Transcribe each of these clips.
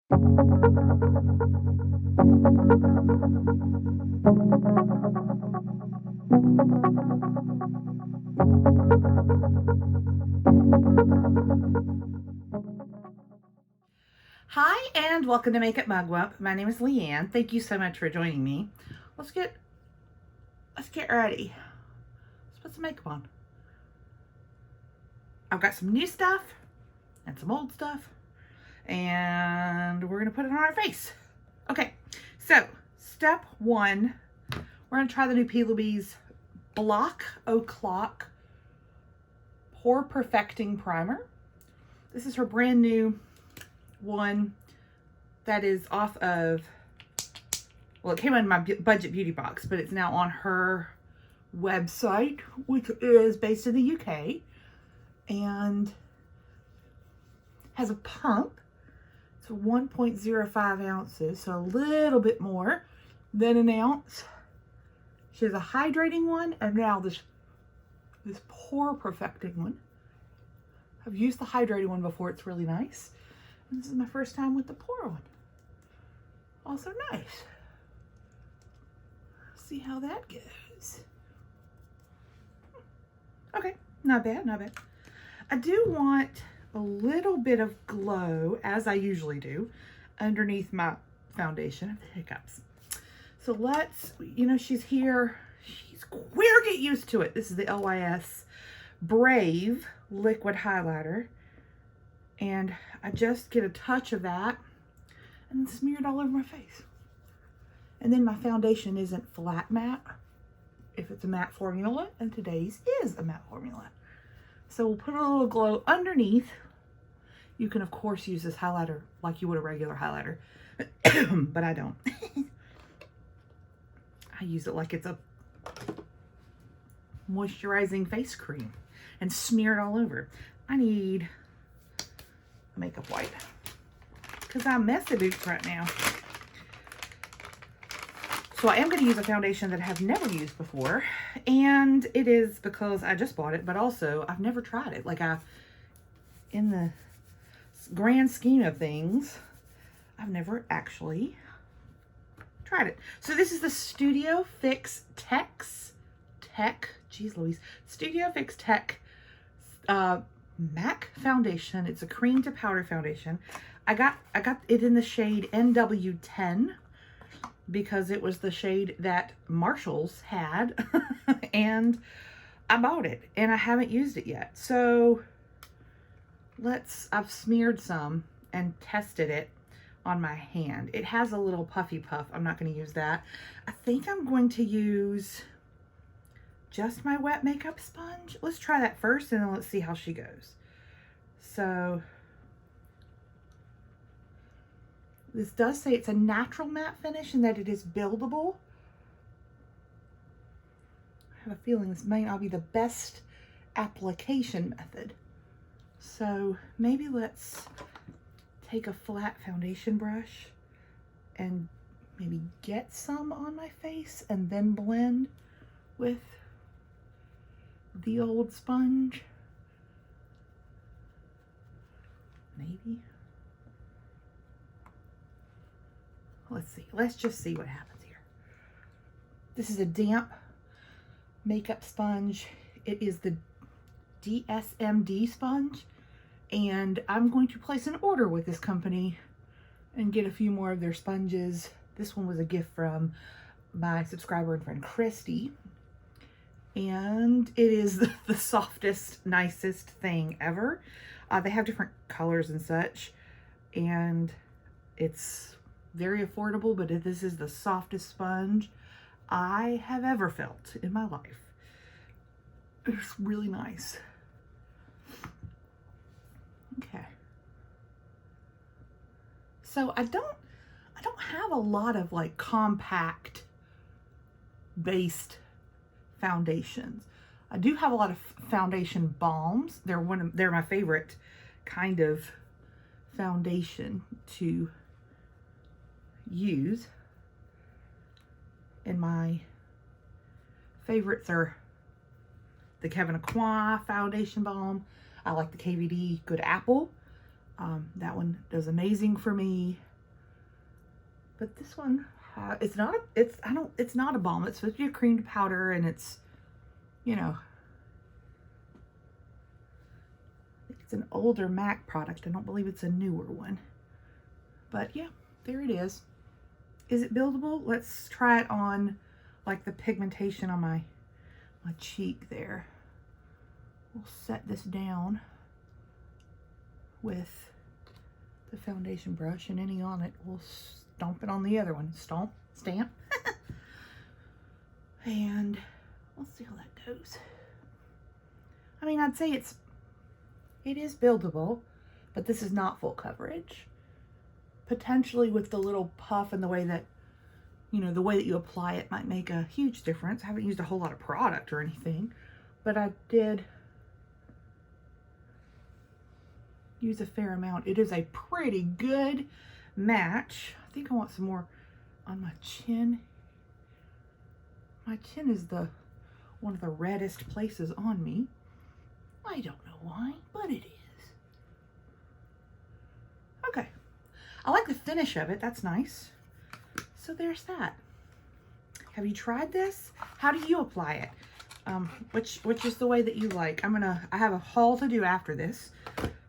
Hi and welcome to Makeup Mugwump. My name is Leanne. Thank you so much for joining me. Let's get ready. Let's put some makeup on. I've got some new stuff and some old stuff, and we're gonna put it on our face. Okay, so step one, we're gonna try the new P. Louise Block O'Clock Pore Perfecting Primer. This is her brand new one that is off of, well, it came in my budget beauty box, but it's now on her website, which is based in the UK, and has a pump. It's 1.05 ounces, so a little bit more than an ounce. She has a hydrating one, and now this pore perfecting one. I've used the hydrating one before. It's really nice. And this is my first time with the pore one. Also nice. See how that goes. Okay, not bad, not bad. I do want a little bit of glow, as I usually do, underneath my foundation of the hiccups. So let's, you know, she's here. She's queer, get used to it. This is the LYS Brave Liquid Highlighter. And I just get a touch of that and smear it all over my face. And then my foundation isn't flat matte if it's a matte formula, and today's is a matte formula. So we'll put a little glow underneath. You can of course use this highlighter like you would a regular highlighter, but I don't. I use it like it's a moisturizing face cream and smear it all over. I need makeup white because I'm messy boots right now. So I am going to use a foundation that I have never used before, and it is because I just bought it, but also I've never tried it. Like, in the grand scheme of things, I've never actually tried it. So this is the Studio Fix geez Louise, Studio Fix Tech MAC foundation. It's a cream to powder foundation. I got it in the shade NW10 because it was the shade that Marshall's had and I bought it and I haven't used it yet. So I've smeared some and tested it on my hand. It has a little puffy puff. I'm not going to use that. I think I'm going to use just my wet makeup sponge. Let's try that first and then let's see how she goes. So this does say it's a natural matte finish and that it is buildable. I have a feeling this may not be the best application method. So maybe let's take a flat foundation brush and maybe get some on my face and then blend with the old sponge. Maybe. Let's see. Let's just see what happens here. This is a damp makeup sponge. It is the DSMD sponge, and I'm going to place an order with this company and get a few more of their sponges. This one was a gift from my subscriber and friend Christy, and it is the softest, nicest thing ever. They have different colors and such, and it's very affordable, but this is the softest sponge I have ever felt in my life. It's really nice. Okay. So I don't have a lot of like compact based foundations. I do have a lot of foundation balms. They're my favorite kind of foundation to use. And my favorites are the Kevin Aqua foundation balm. I like the KVD Good Apple. That one does amazing for me. But this one, it's not a balm. It's supposed to be a creamed powder, and it's, you know, it's an older MAC product. I don't believe it's a newer one. But yeah, there it is. Is it buildable? Let's try it on like the pigmentation on my cheek there. We'll set this down with the foundation brush, and any on it, we'll stomp it on the other one. Stamp. And let's see how that goes. I mean, I'd say it is buildable, but this is not full coverage. Potentially with the little puff and the way that, you know, the way that you apply it might make a huge difference. I haven't used a whole lot of product or anything, but I did use a fair amount. It is a pretty good match. I think I want some more on my chin. My chin is one of the reddest places on me. I don't know why, but it is. Okay. I like the finish of it. That's nice. So there's that. Have you tried this? How do you apply it? Which is the way that you like. I have a haul to do after this,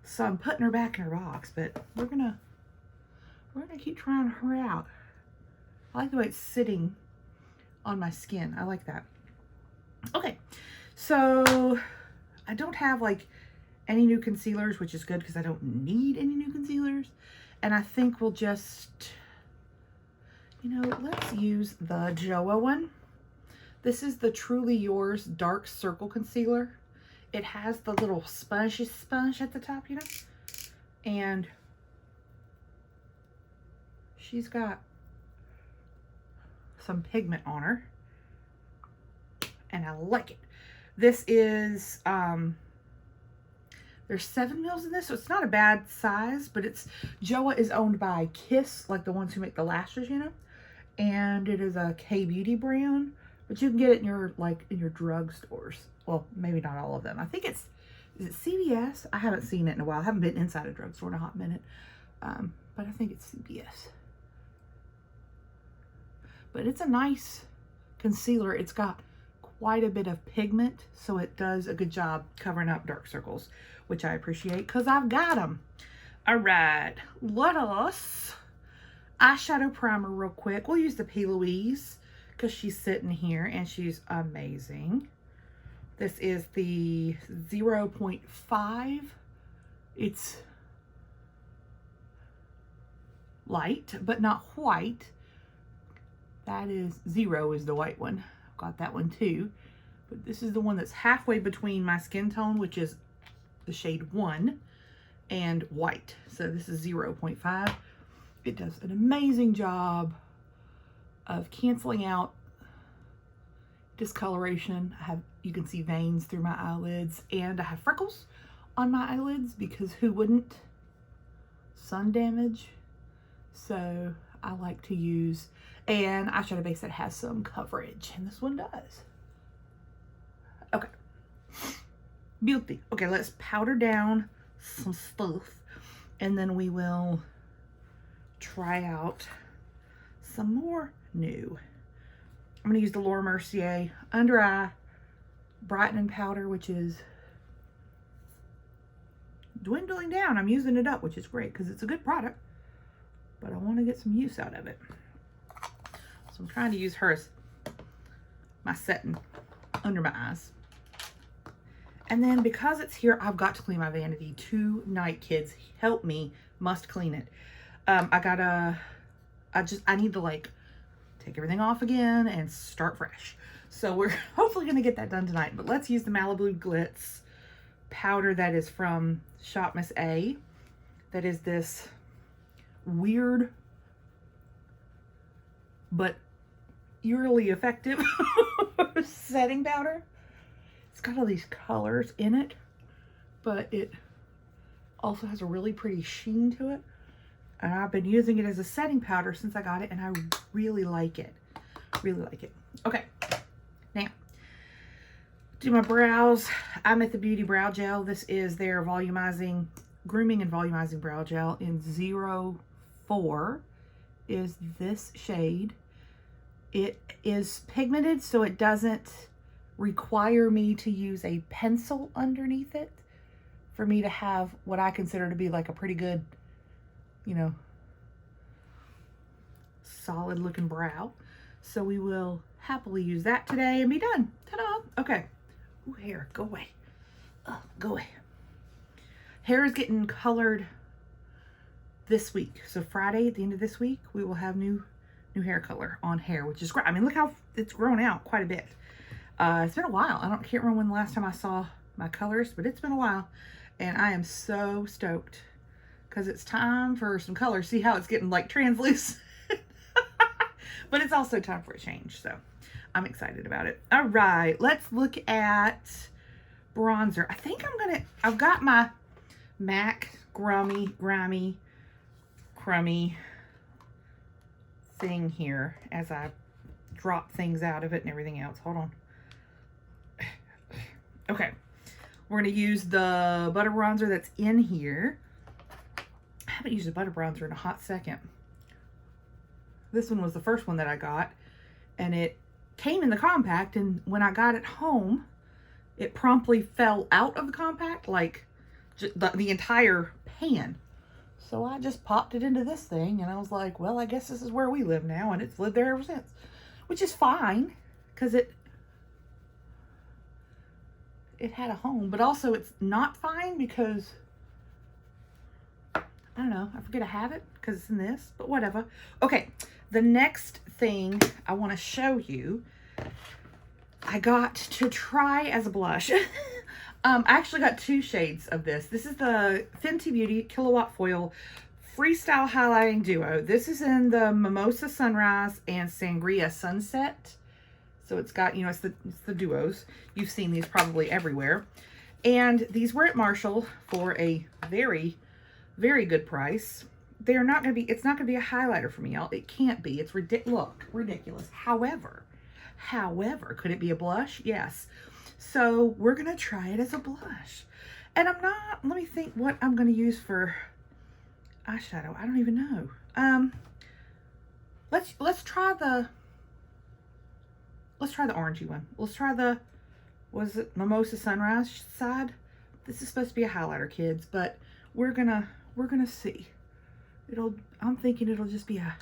so I'm putting her back in her box, but we're gonna keep trying her out. I like the way it's sitting on my skin. I like that. Okay, so I don't have like any new concealers, which is good because I don't need any new concealers. And I think we'll just, you know, let's use the JOA one. This is the Truly Yours Dark Circle Concealer. It has the little sponge at the top, you know? And she's got some pigment on her. And I like it. This is, there's 7 mils in this, so it's not a bad size, but JOA is owned by Kiss, like the ones who make the lashes, you know? And it is a K-Beauty brand, but you can get it in your drugstores. Well, maybe not all of them. I think is it CVS? I haven't seen it in a while. I haven't been inside a drugstore in a hot minute. But I think it's CVS. But it's a nice concealer. It's got quite a bit of pigment, so it does a good job covering up dark circles, which I appreciate because I've got them. All right, let us eyeshadow primer real quick. We'll use the P. Louise because she's sitting here and she's amazing. This is the 0.5. It's light, but not white. That is 0 is the white one. I've got that one too. But this is the one that's halfway between my skin tone, which is the shade 1, and white. So this is 0.5. It does an amazing job of canceling out discoloration. You can see veins through my eyelids, and I have freckles on my eyelids because who wouldn't? Sun damage. So I like to use an eyeshadow base that has some coverage, and this one does. Okay. Beauty. Okay, let's powder down some stuff, and then we will try out some more new. I'm going to use the Laura Mercier Under Eye Brightening Powder, which is dwindling down. I'm using it up, which is great because it's a good product, but I want to get some use out of it. So I'm trying to use her as my setting under my eyes. And then because it's here, I've got to clean my vanity tonight, kids. Help me, must clean it. I need to like take everything off again and start fresh. So we're hopefully gonna get that done tonight, but let's use the Malibu Glitz powder that is from Shop Miss A. That is this weird, but eerily effective setting powder. It's got all these colors in it, but it also has a really pretty sheen to it. And I've been using it as a setting powder since I got it, and I really like it. Really like it. Okay, now, do my brows. I'm at the Beauty Brow Gel. This is their volumizing, grooming and volumizing brow gel in 04. is this shade. It is pigmented, so it doesn't require me to use a pencil underneath it for me to have what I consider to be like a pretty good, you know, solid looking brow. So we will happily use that today and be done. Ta-da! Okay. Ooh, hair, go away. Go away. Hair is getting colored this week. So Friday, at the end of this week, we will have new hair color on hair, which is great. I mean, look how it's grown out quite a bit. It's been a while. Can't remember when the last time I saw my colorist, but it's been a while. And I am so stoked because it's time for some color. See how it's getting like translucent? But it's also time for a change. So I'm excited about it. All right, let's look at bronzer. I think I've got my MAC Grimy Crummy thing here as I drop things out of it and everything else. Hold on. Okay, we're going to use the butter bronzer that's in here. I haven't used a butter bronzer in a hot second. This one was the first one that I got, and it came in the compact, and when I got it home, it promptly fell out of the compact, like the entire pan. So I just popped it into this thing, and I was like, well, I guess this is where we live now, and it's lived there ever since, which is fine, because it had a home, but also it's not fine because, I don't know, I forget I have it because it's in this, but whatever. Okay, the next thing I want to show you, I got to try as a blush. I actually got two shades of this. This is the Fenty Beauty Kilowatt Foil Freestyle Highlighting Duo. This is in the Mimosa Sunrise and Sangria Sunset. So it's got, you know, it's the duos. You've seen these probably everywhere. And these were at Marshall for a very, very good price. They're not going to be, it's not going to be a highlighter for me, y'all. It can't be. It's ridiculous. However, could it be a blush? Yes. So we're going to try it as a blush. And let me think what I'm going to use for eyeshadow. I don't even know. Let's try the orangey one. Let's try the, was it Mimosa Sunrise side? This is supposed to be a highlighter, kids, but we're gonna see. I'm thinking it'll just be a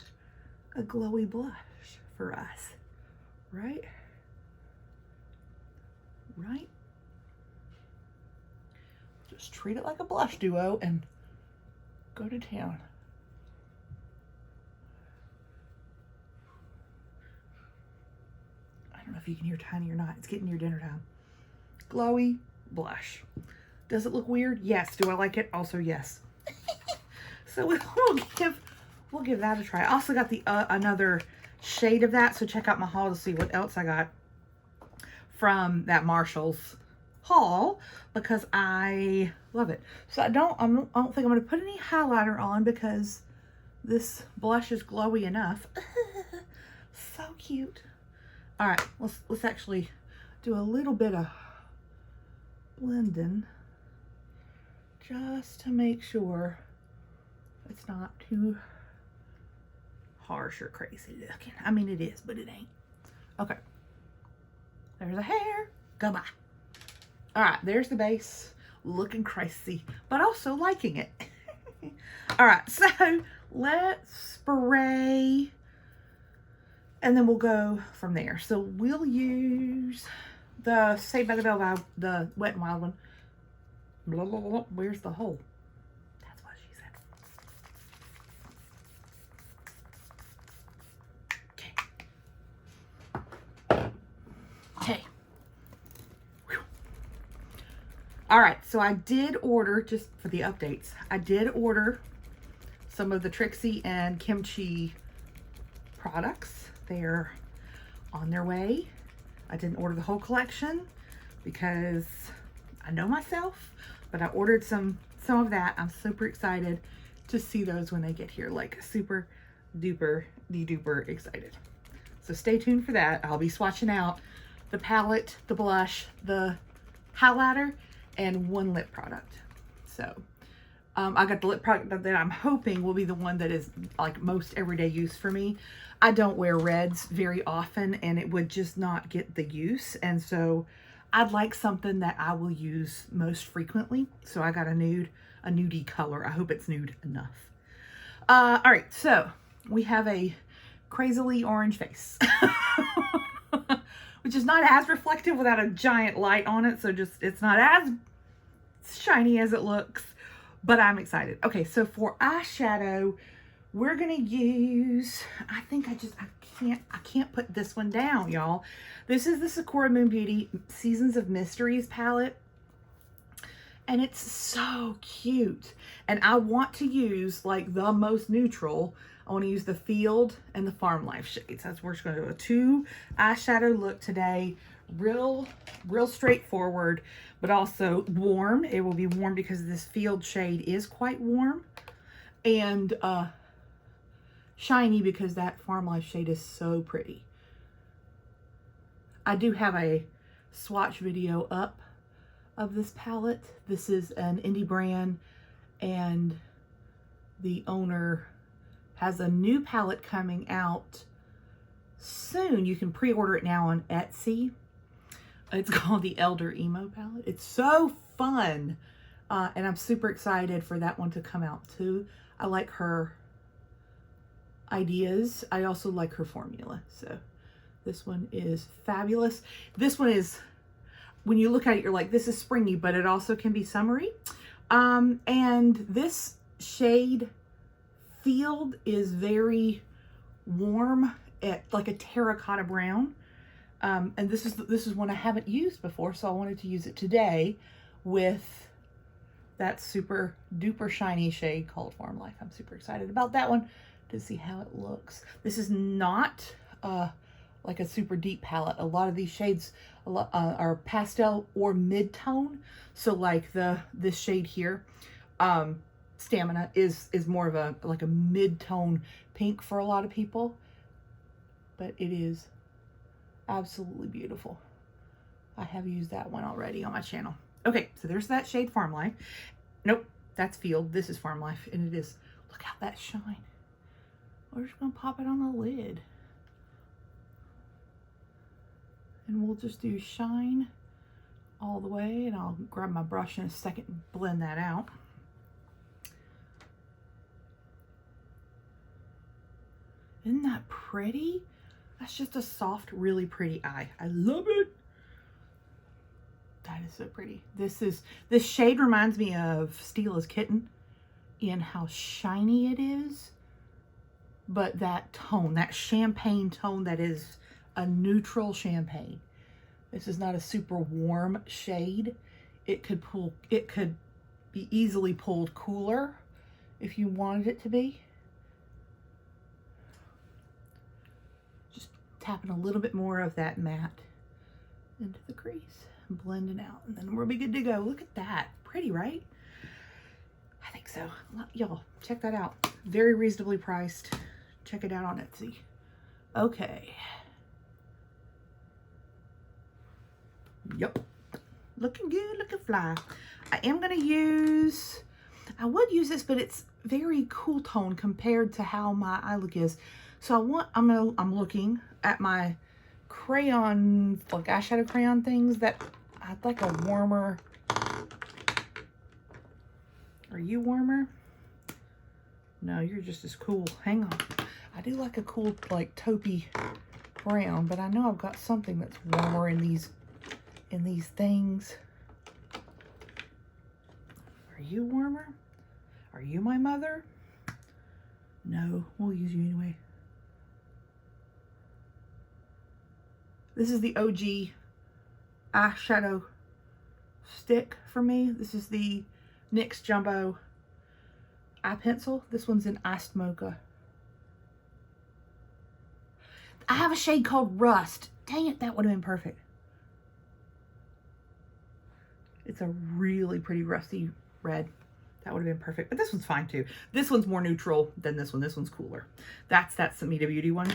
glowy blush for us. Right? Right? Just treat it like a blush duo and go to town. I don't know if you can hear tiny or not. It's getting near dinner time. Glowy blush. Does it look weird? Yes. Do I like it? Also, yes. So we'll give that a try. I also got the another shade of that. So check out my haul to see what else I got from that Marshall's haul because I love it. So I don't think I'm going to put any highlighter on because this blush is glowy enough. So cute. All right, let's actually do a little bit of blending just to make sure it's not too harsh or crazy looking. I mean, it is, but it ain't. Okay. There's a hair. Goodbye. All right, there's the base. Looking crazy, but also liking it. All right, so let's spray. And then we'll go from there. So we'll use the Saved by the Bell vibe, the Wet n Wild one. Blah, blah, blah. Where's the hole? That's what she said. Okay. Whew. All right, so I did order, just for the updates, I did order some of the Trixie and Kimchi products. They're on their way. I didn't order the whole collection because I know myself, but I ordered some of that. I'm super excited to see those when they get here, like super duper excited. So stay tuned for that. I'll be swatching out the palette, the blush, the highlighter, and one lip product. So I got the lip product that I'm hoping will be the one that is like most everyday use for me. I don't wear reds very often and it would just not get the use. And so I'd like something that I will use most frequently. So I got a nudie color. I hope it's nude enough. All right, so we have a crazily orange face, which is not as reflective without a giant light on it. So just, it's not as shiny as it looks, but I'm excited. Okay, so for eyeshadow, we're gonna use, I can't put this one down, y'all. This is the Sakura Moon Beauty Seasons of Mysteries palette. And it's so cute. And I want to use like the most neutral. I want to use the Field and the Farm Life shades. That's where we're just going to do a 2 eyeshadow look today. Real straightforward, but also warm. It will be warm because this Field shade is quite warm. And shiny because that Farm Life shade is so pretty. I do have a swatch video up of this palette. This is an indie brand and the owner has a new palette coming out soon. You can pre-order it now on Etsy. It's called the Elder Emo palette. It's so fun. And I'm super excited for that one to come out too. I like her ideas. I also like her formula. So this one is fabulous. This one is, when you look at it, you're like, this is springy, but it also can be summery. And this shade Field is very warm at like a terracotta brown. And this is one I haven't used before, so I wanted to use it today with that super duper shiny shade called Farm Life. I'm super excited about that one to see how it looks. This is not like a super deep palette. A lot of these shades are pastel or mid-tone. So like this shade here, Stamina, is more of a like a mid-tone pink for a lot of people. But it is absolutely beautiful. I have used that one already on my channel. Okay, so there's that shade Farm Life. Nope, that's Field. This is Farm Life, and it is, look how that shine. We're just gonna pop it on the lid. And we'll just do shine all the way, and I'll grab my brush in a second and blend that out. Isn't that pretty? That's just a soft, really pretty eye. I love it. That is so pretty. This shade reminds me of Steel as Kitten in how shiny it is, but that tone, that champagne tone that is a neutral champagne. This is not a super warm shade. It could be easily pulled cooler if you wanted it to be. Just tapping a little bit more of that matte into the crease and blending out, and then we'll be good to go. Look at that. Pretty, right? I think so. Y'all, check that out. Very reasonably priced. Check it out on Etsy. Okay. Yep. Looking good, looking fly. I am going to use, I would use this, but it's very cool tone compared to how my eye look is. So I'm looking at my crayon, like eyeshadow crayon things that I'd like a warmer. Are you warmer? No, you're just as cool. Hang on. I do like a cool, like, taupey brown, but I know I've got something that's warmer in these things. Are you warmer? Are you my mother? No, we'll use you anyway. This is the OG eyeshadow stick for me. This is the NYX Jumbo eye pencil. This one's in Iced Mocha. I have a shade called Rust. Dang it, that would have been perfect. It's a really pretty rusty red. That would have been perfect. But this one's fine too. This one's more neutral than this one. This one's cooler. That's that Samita Beauty one.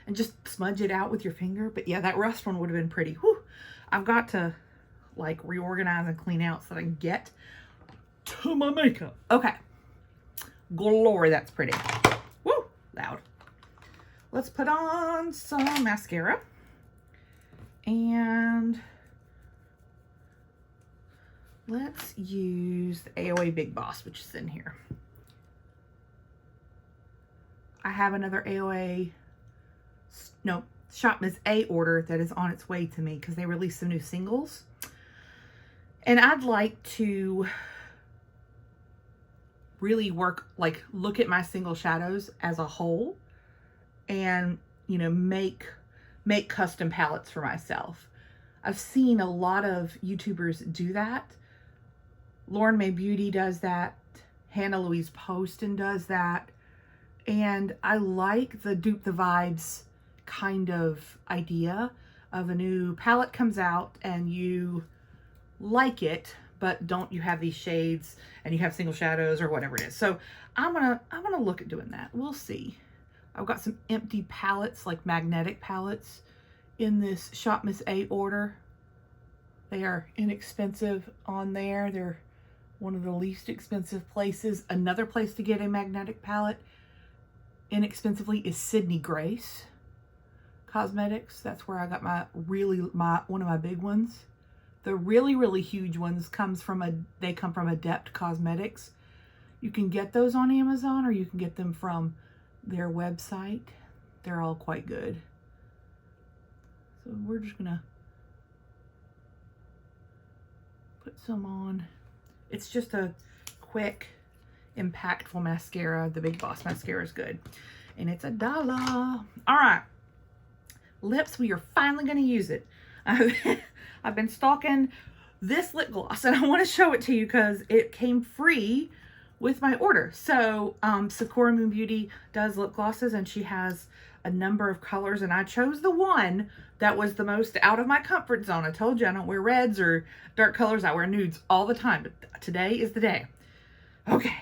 And just smudge it out with your finger. But yeah, that Rust one would have been pretty. Whew. I've got to like reorganize and clean out so that I can get to my makeup. Okay. Glory, that's pretty. Woo, loud. Let's put on some mascara. And let's use the AOA Big Boss, which is in here. I have another AOA, no, Shop Miss A order that is on its way to me because they released some new singles. And I'd like to really work, like look at my single shadows as a whole and, you know, make custom palettes for myself. I've seen a lot of YouTubers do that. Lauren May Beauty does that. Hannah Louise Poston does that. And I like the dupe the vibes kind of idea of a new palette comes out and you like it, but don't you have these shades and you have single shadows or whatever it is. So I'm gonna look at doing that. We'll see. I've got some empty palettes, like magnetic palettes, in this Shop Miss A order. They are inexpensive on there. They're one of the least expensive places. Another place to get a magnetic palette inexpensively is Sydney Grace Cosmetics. That's where I got one of my big ones. The really huge ones come from Adept Cosmetics. You can get those on Amazon or you can get them from their website. They're all quite good. So we're just gonna put some on. It's just a quick, impactful mascara. The Big Boss mascara is good. And it's $1. All right. Lips, we are finally going to use it. I've been stalking this lip gloss and I want to show it to you because it came free with my order. So Sakura Moon Beauty does lip glosses and she has a number of colors and I chose the one that was the most out of my comfort zone. I told you I don't wear reds or dark colors. I wear nudes all the time, but today is the day. Okay.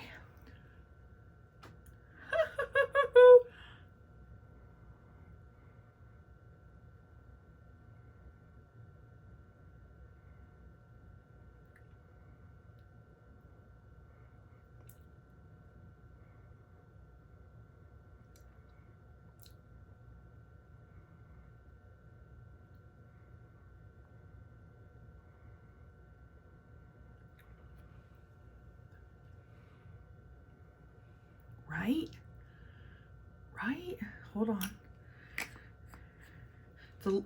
Right? Hold on.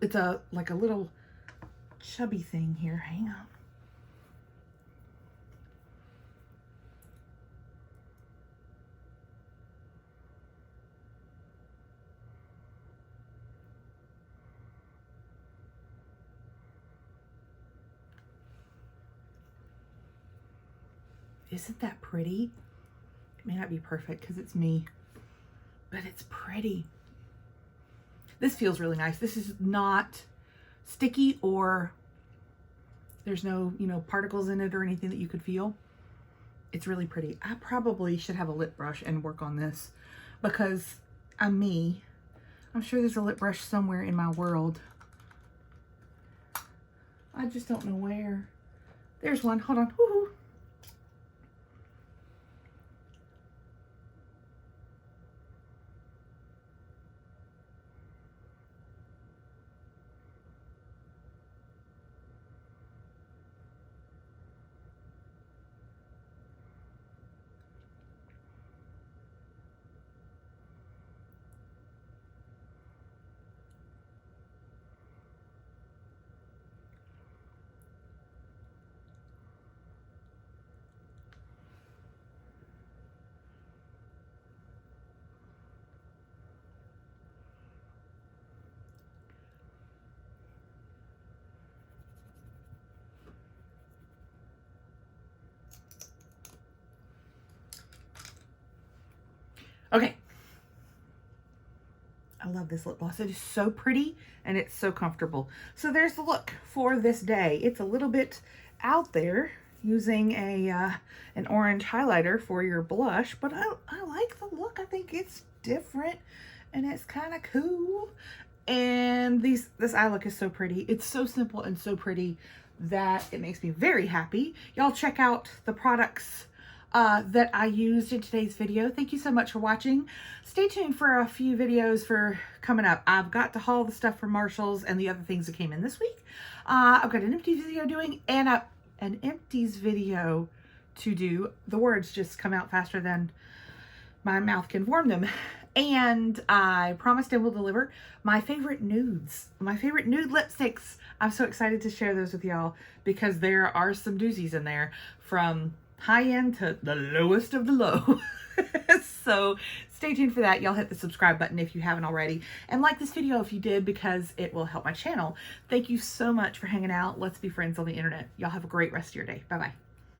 It's like a little chubby thing here. Hang on. Isn't that pretty? It may not be perfect because it's me, but it's pretty. This feels really nice. This is not sticky or there's no, particles in it or anything that you could feel. It's really pretty. I probably should have a lip brush and work on this because I'm me. I'm sure there's a lip brush somewhere in my world. I just don't know where. There's one. Hold on. Woohoo. Okay. I love this lip gloss. It is so pretty and it's so comfortable. So there's the look for this day. It's a little bit out there using an orange highlighter for your blush, but I like the look. I think it's different and it's kind of cool. And this eye look is so pretty. It's so simple and so pretty that it makes me very happy. Y'all check out the products that I used in today's video. Thank you so much for watching. Stay tuned for a few videos for coming up. I've got to haul the stuff from Marshall's and the other things that came in this week. I've got an empties video doing and an empties video to do. The words just come out faster than my mouth can form them. And I promised I will deliver my favorite nudes, my favorite nude lipsticks. I'm so excited to share those with y'all because there are some doozies in there, from high end to the lowest of the low. So stay tuned for that. Y'all hit the subscribe button if you haven't already, and like this video if you did, because it will help my channel. Thank you so much for hanging out. Let's be friends on the internet. Y'all have a great rest of your day. Bye bye.